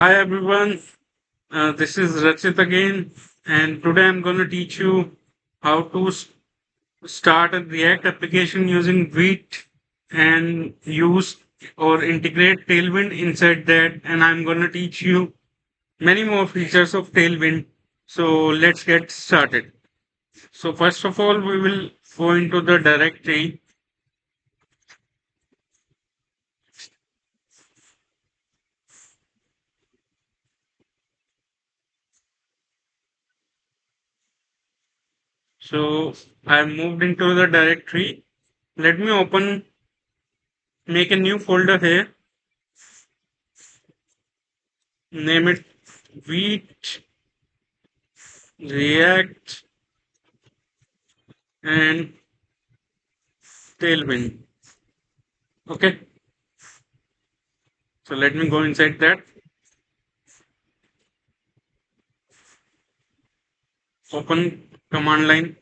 Hi everyone, this is Rachit again, and today I'm going to teach you how to start a React application using VITE and use or integrate Tailwind inside that. And I'm going to teach you many more features of Tailwind. So let's get started. So first of all, we will go into the directory. So I moved into the directory. Let me make a new folder here. Name it Wheat, React, and Tailwind. Okay, so let me go inside that. Open command line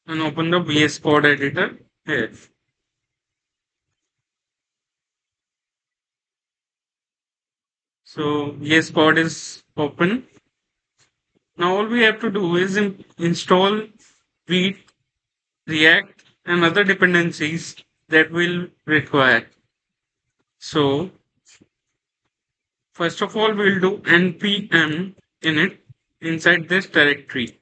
and open the VS Code editor here. So VS Code is open. Now all we have to do is install Vite, React, and other dependencies that will require. So first of all, we'll do npm init inside this directory,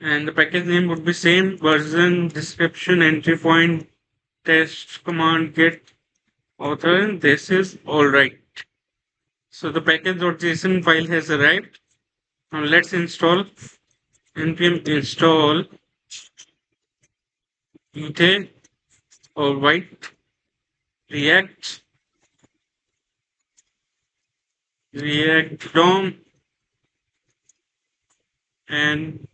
and the package name would be same version, description, entry point, test command, get author, and this is all right. So the package.json file has arrived. Now let's install npm install VITE or VITE, React, React DOM, and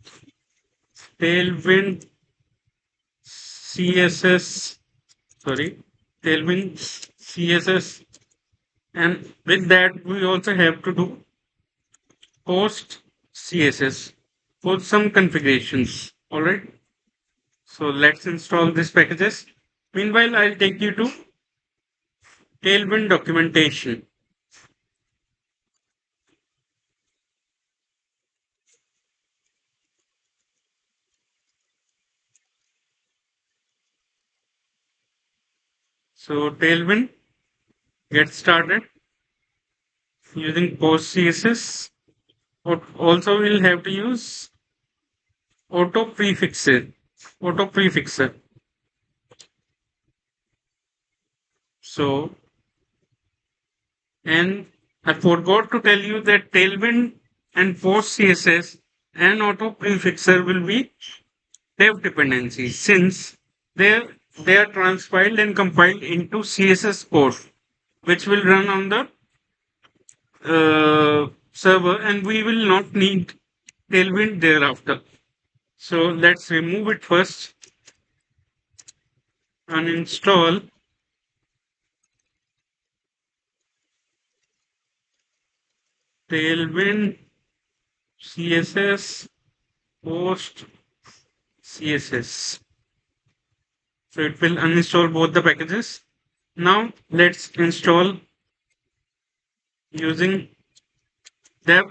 Tailwind CSS. Sorry, Tailwind CSS. And with that, we also have to do postcss for some configurations. All right. So let's install these packages. Meanwhile, I'll take you to Tailwind documentation. So Tailwind, get started using postcss. Also, we'll have to use auto prefixer. Auto prefixer. So, and I forgot to tell you that Tailwind and postcss and auto prefixer will be dev dependencies since they they are transpiled and compiled into CSS code, which will run on the server, and we will not need Tailwind thereafter. So let's remove it first, uninstall Tailwind CSS post CSS. So it will uninstall both the packages. Now let's install using dev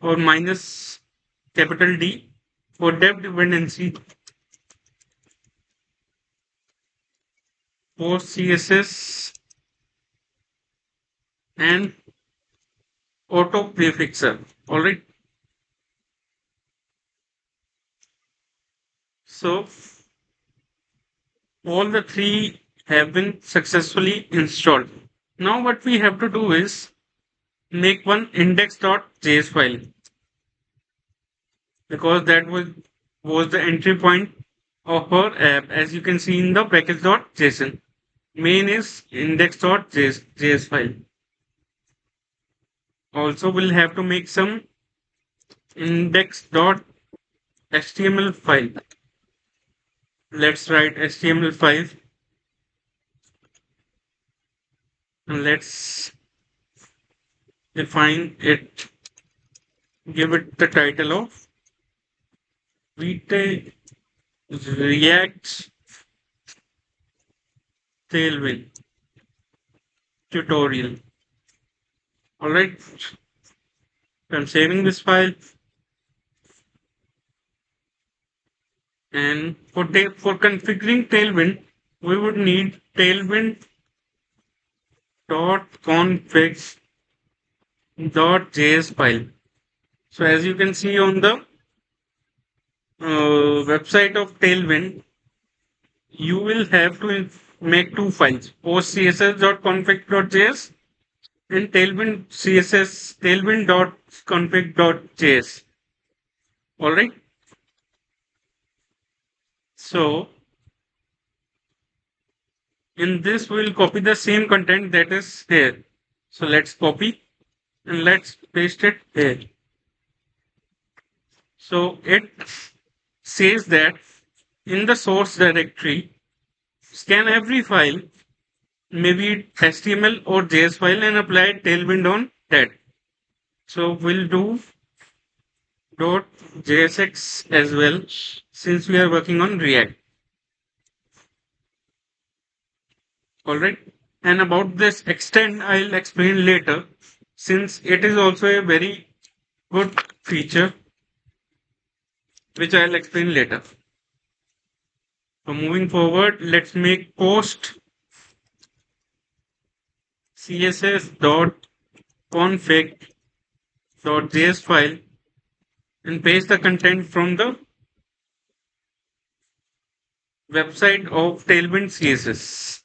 or minus capital D for dev dependency post CSS and auto prefixer. All right. So all the three have been successfully installed. Now what we have to do is make one index.js file because was the entry point of our app, as you can see in the package.json. Main is index.js file. Also, we'll have to make some index.html file. Let's write HTML5 and let's define it. Give it the title of VITE React tailwind tutorial. Alright, I'm saving this file, and for configuring tailwind, we would need tailwind.config.js file. So as you can see on the website of Tailwind, you will have to make two files: postcss.config.js and tailwind.config.js. All right. So in this, we'll copy the same content that is here. So let's copy and let's paste it here. So it says that in the source directory, scan every file, maybe HTML or JS file, and apply Tailwind on that. So we'll do .jsx as well, since we are working on React. Alright. And about this extend, I'll explain later, since it is also a very good feature, which I'll explain later. So moving forward, let's make post css.config.js file and paste the content from the website of Tailwind CSS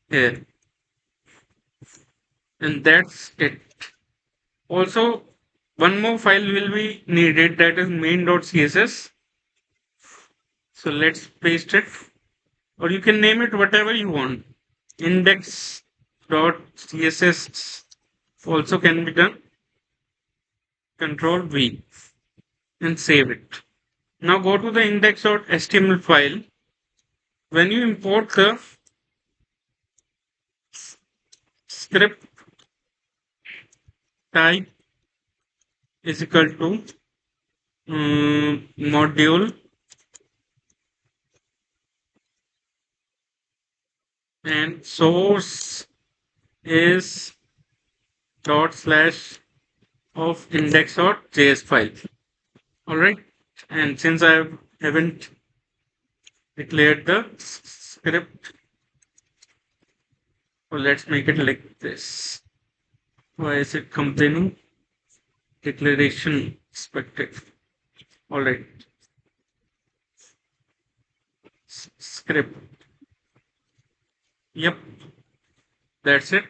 here. And that's it. Also, one more file will be needed, that is main.css. So let's paste it, or you can name it whatever you want. Index.css also can be done. Control V and save it. Now go to the index.html file. When you import the script type is equal to module and source is // of index.js file. Alright, and since I haven't declared the script, well, let's make it like this. Why is it complaining? Declaration expected. Alright, script. Yep, that's it.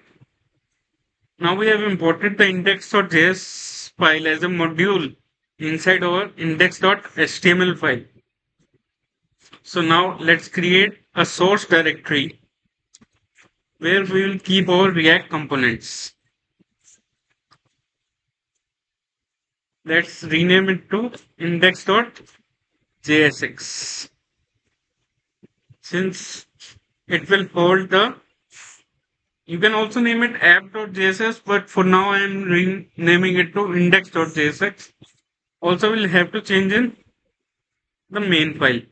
Now we have imported the index.js file as a module inside our index.html file. So now let's create a source directory where we will keep our React components. Let's rename it to index.jsx, since it will hold the. You can also name it app.js, but for now I am renaming it to index.jsx. Also, we'll have to change in the main file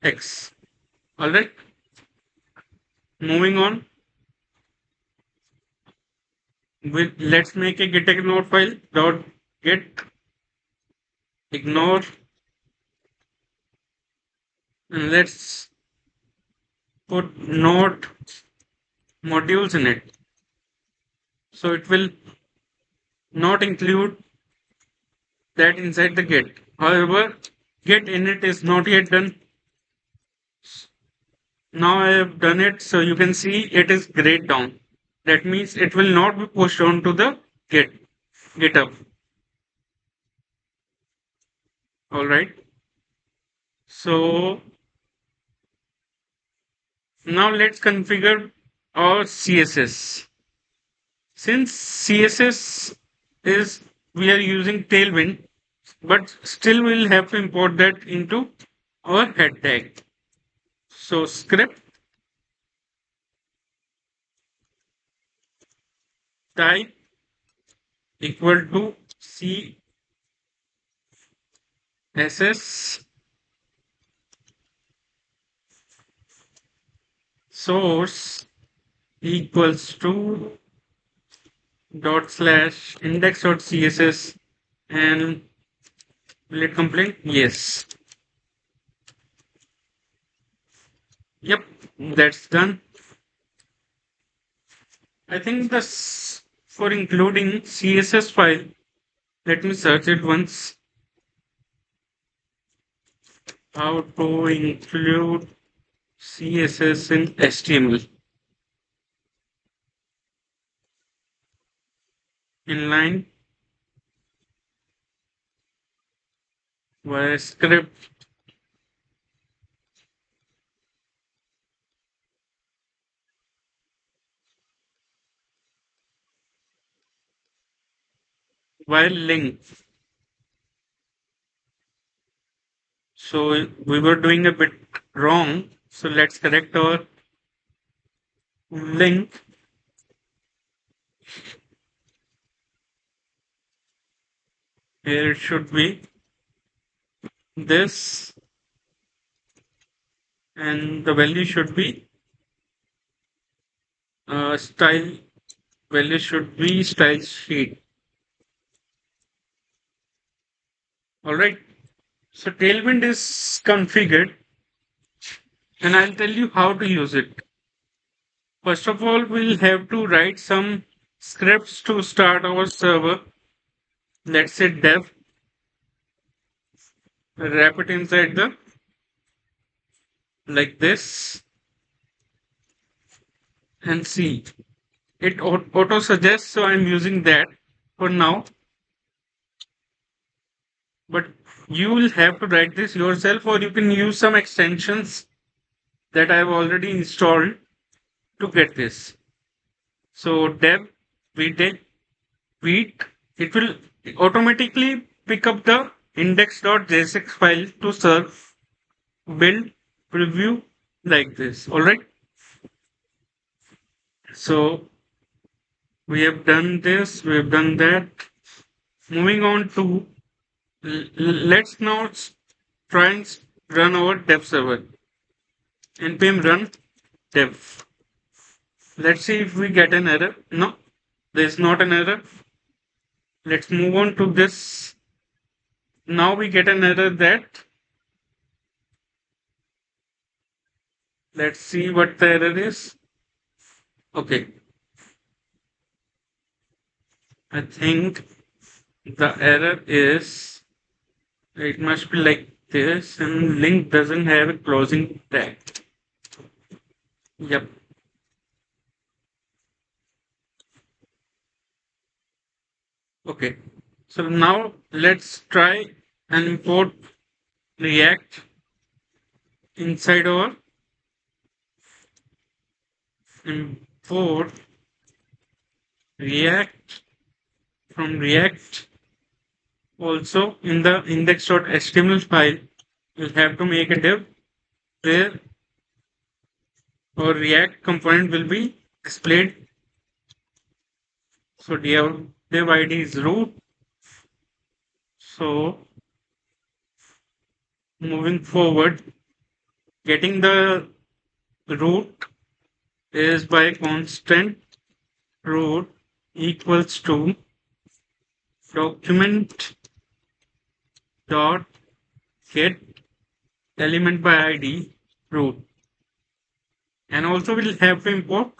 x. Alright. Moving on. Let's make a get_ignore file. .get ignore, and let's put node modules in it. So it will not include that inside the get. However, get init is not yet done. Now I have done it, so you can see it is grayed down. That means it will not be pushed onto the GitHub. Alright. So now let's configure our CSS. Since CSS is, we are using Tailwind, but still we'll have to import that into our head tag. So script type equal to CSS source equals to dot slash index dot css, and will it complain? Yes. Yep, that's done. I think this for including CSS file. Let me search it once. How to include CSS in HTML. Inline via script. While link. So we were doing a bit wrong. So let's correct our link. Here it should be this, and the value should be style. Value should be style sheet. All right. So Tailwind is configured, and I'll tell you how to use it. First of all, we'll have to write some scripts to start our server. Let's say dev, wrap it inside the like this, and see it auto suggests. So I'm using that for now, but you will have to write this yourself, or you can use some extensions that I've already installed to get this. So dev vite vite, it will automatically pick up the index.jsx file to serve build preview like this. All right. So we have done this, we have done that. Moving on to let's now try and run our dev server. npm run dev. Let's see if we get an error. No, there's not an error. Let's move on to this. Now we get an error that, let's see what the error is. Okay. I think the error is, it must be like this, and link doesn't have a closing tag. Yep. Okay. So now let's try and import React inside our import React from React. Also in the index.html file, we'll have to make a div where our React component will be displayed. So div ID is root. So moving forward, getting the root is by constant root equals to document dot get element by ID root, and also we'll have to import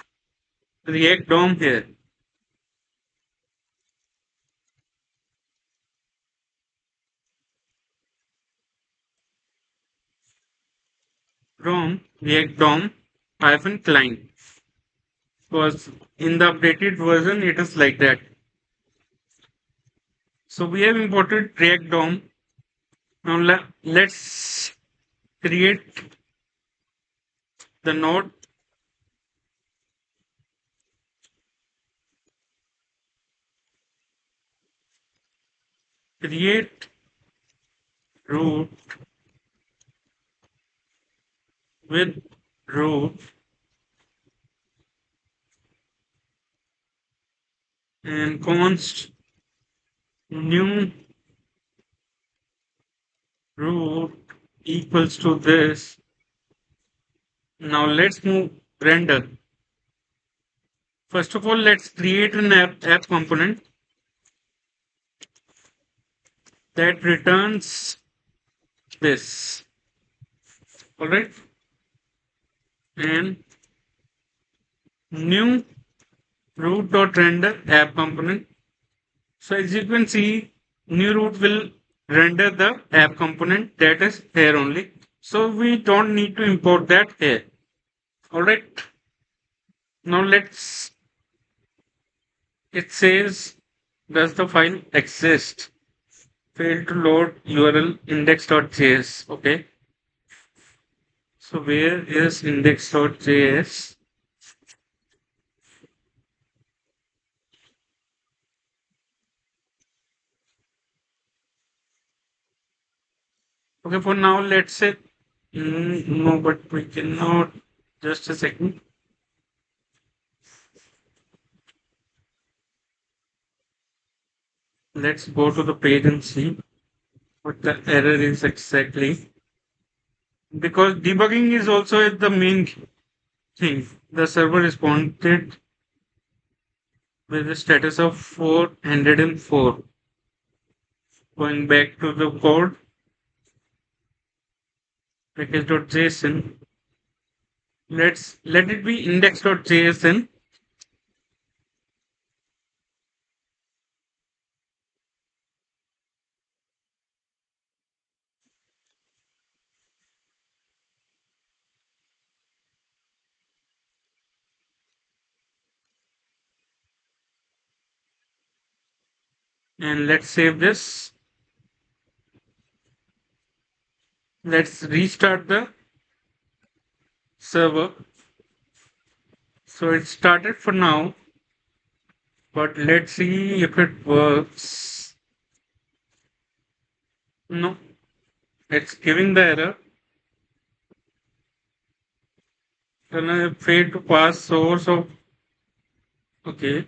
React DOM here. From React DOM hyphen client, because in the updated version it is like that. So we have imported React DOM. Now let's create the node. Create root with root and const new root equals to this. Now let's move render. First of all, let's create an app component that returns this. All right. And new root.render app component. So as you can see, new root will render the app component that is here only. So we don't need to import that here. All right. Now it says, does the file exist? Failed to load URL index.js. Okay. So where is index.js? Okay, for now, let's say, no, but we cannot. Just a second. Let's go to the page and see what the error is exactly. Because debugging is also the main thing. The server responded with the status of 404. Going back to the code, package.json. Let it be index.json. And let's save this. Let's restart the server. So it started for now, but let's see if it works. No, it's giving the error. Then I failed to pass source of, okay,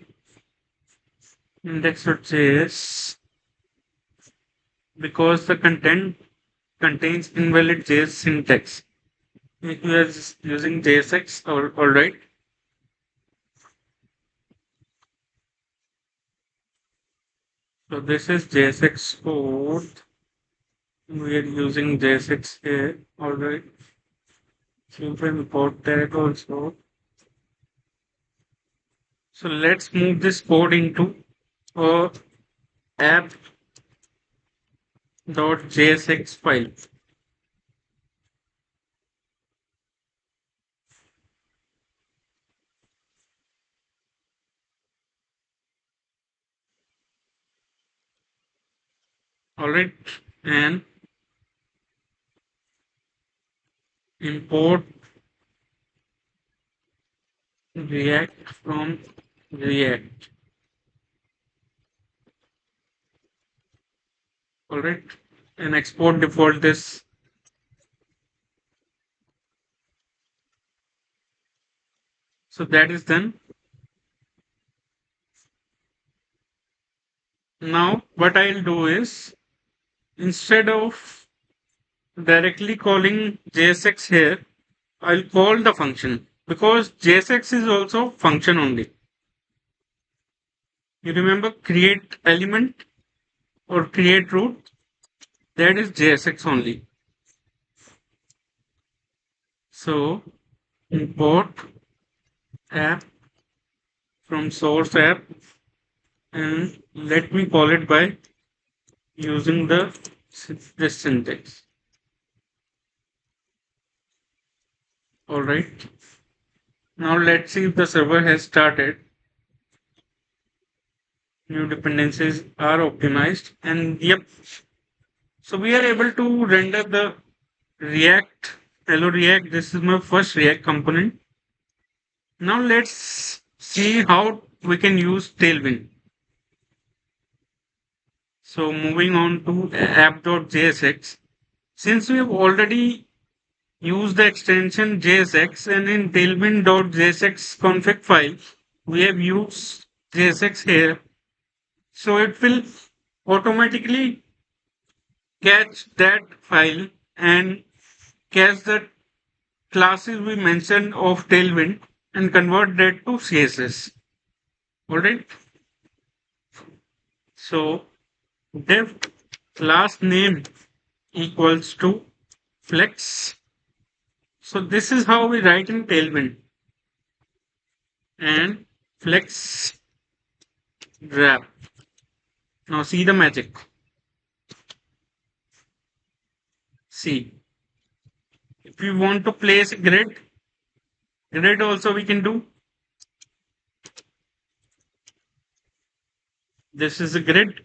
index.js because the content contains invalid JS syntax. If you are just using JSX, all right. So this is JSX code. We are using JSX here, all right. So you can import that also. So let's move this code into a app.jsx file. All right, and import React from React. All right, and export default this. So that is done. Now what I'll do is, instead of directly calling JSX here, I'll call the function because JSX is also function only. You remember create element or create root? That is JSX only. So import app from source app and let me call it by using this syntax. All right. Now let's see if the server has started. New dependencies are optimized, and yep. So we are able to render the React. Hello React. This is my first React component. Now let's see how we can use Tailwind. So moving on to app.jsx. Since we have already used the extension JSX and in tailwind.jsx config file, we have used JSX here. So it will automatically catch that file and catch the classes we mentioned of Tailwind and convert that to CSS. Alright. So def class name equals to flex. So this is how we write in Tailwind. And flex wrap. Now see the magic. See, if we want to place a grid also we can do. This is a grid.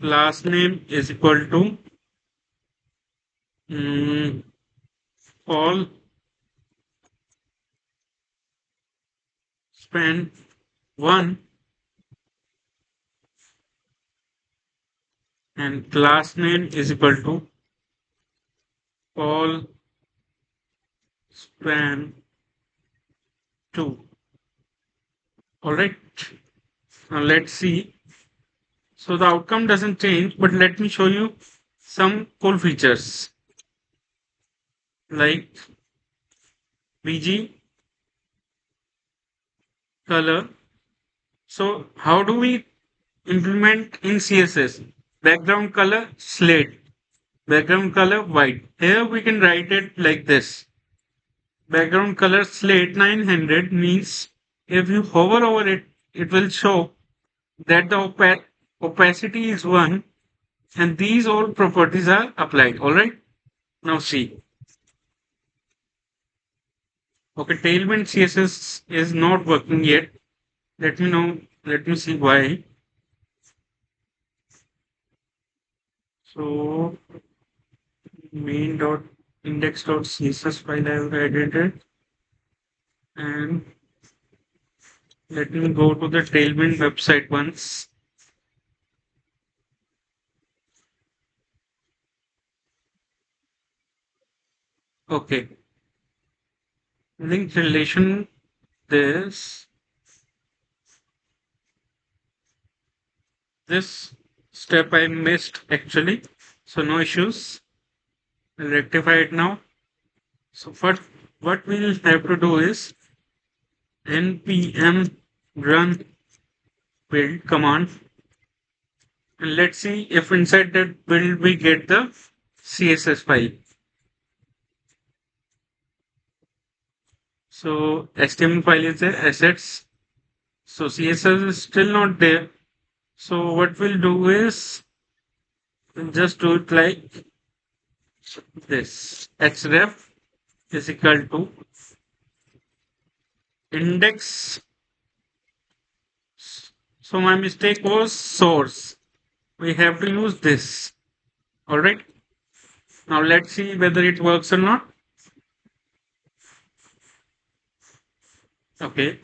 Class name is equal to all span 1 and class name is equal to all span 2. Alright. Now let's see. So the outcome doesn't change, but let me show you some cool features like BG color. So how do we implement in CSS? Background color slate, background color white. Here we can write it like this. Background color slate 900 means if you hover over it, it will show that the opacity is 1 and these all properties are applied. Alright. Now see. Okay, Tailwind CSS is not working yet. Let me see why. So main.index.css file I have edited, and let me go to the Tailwind website once. Okay. Link relation this step I missed actually. So no issues. I'll rectify it now. So what we'll have to do is npm run build command, and let's see if inside that build we get the CSS file. So HTML file is there, assets. So CSS is still not there. So what we'll do is we'll just do it like this. href is equal to index. So my mistake was source. We have to use this. Alright. Now let's see whether it works or not. Okay.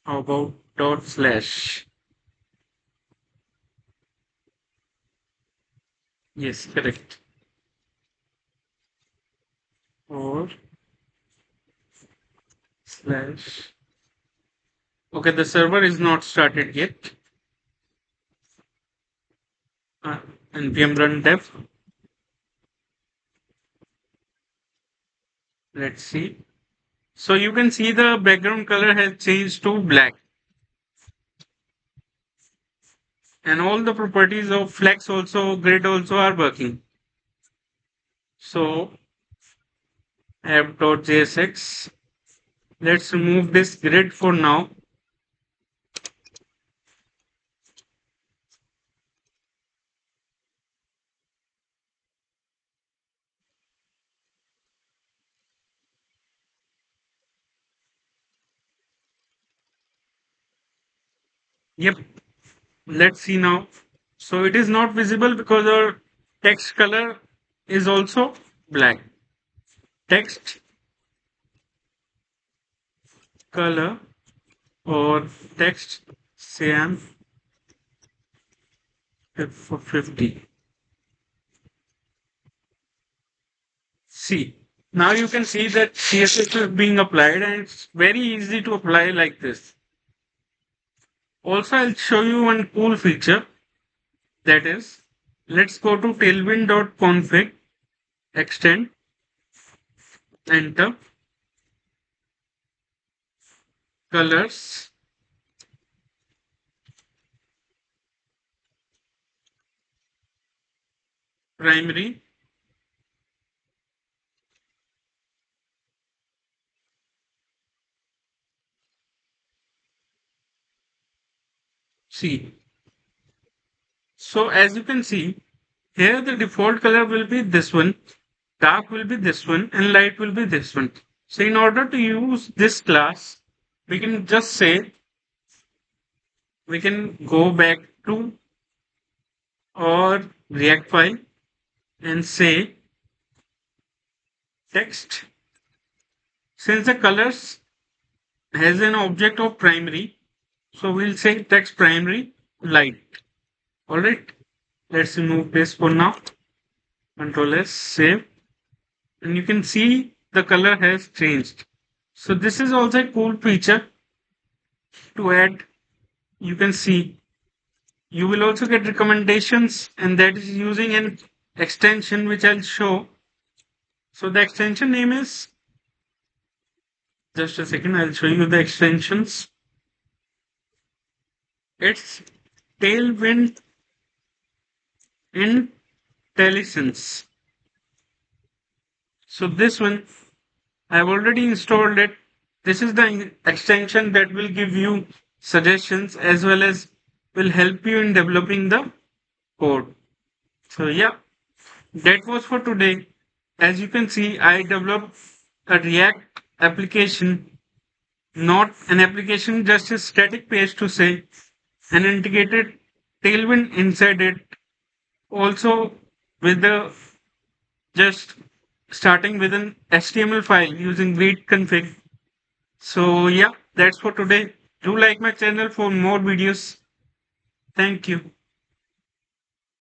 How about dot slash? Yes, correct. Or slash. Okay, the server is not started yet. Npm run dev. Let's see. So you can see the background color has changed to black. And all the properties of flex also, grid also are working. So app.jsx. Let's remove this grid for now. Yep. Let's see now. So it is not visible because our text color is also black. Text color or text cyan for 50. See, now you can see that CSS is being applied and it's very easy to apply like this. Also, I'll show you one cool feature, that is Let's go to tailwind.config, extend, enter, colors, primary, C. So as you can see, here the default color will be this one, dark will be this one, and light will be this one. So in order to use this class, we can just say, we can go back to our React file and say text. Since the colors has an object of primary, so we'll say text primary light. All right. Let's remove this for now. Control S, save. And you can see the color has changed. So this is also a cool feature to add. You can see you will also get recommendations, and that is using an extension which I'll show. So the extension name is, just a second, I'll show you the extensions. It's Tailwind IntelliSense. So this one, I've already installed it. This is the extension that will give you suggestions as well as will help you in developing the code. So yeah, that was for today. As you can see, I developed a React application, not an application, just a static page to say, an integrated tailwind inside it. Also with the just starting with an HTML file using VITE config. So yeah, that's for today. Do like my channel for more videos. Thank you.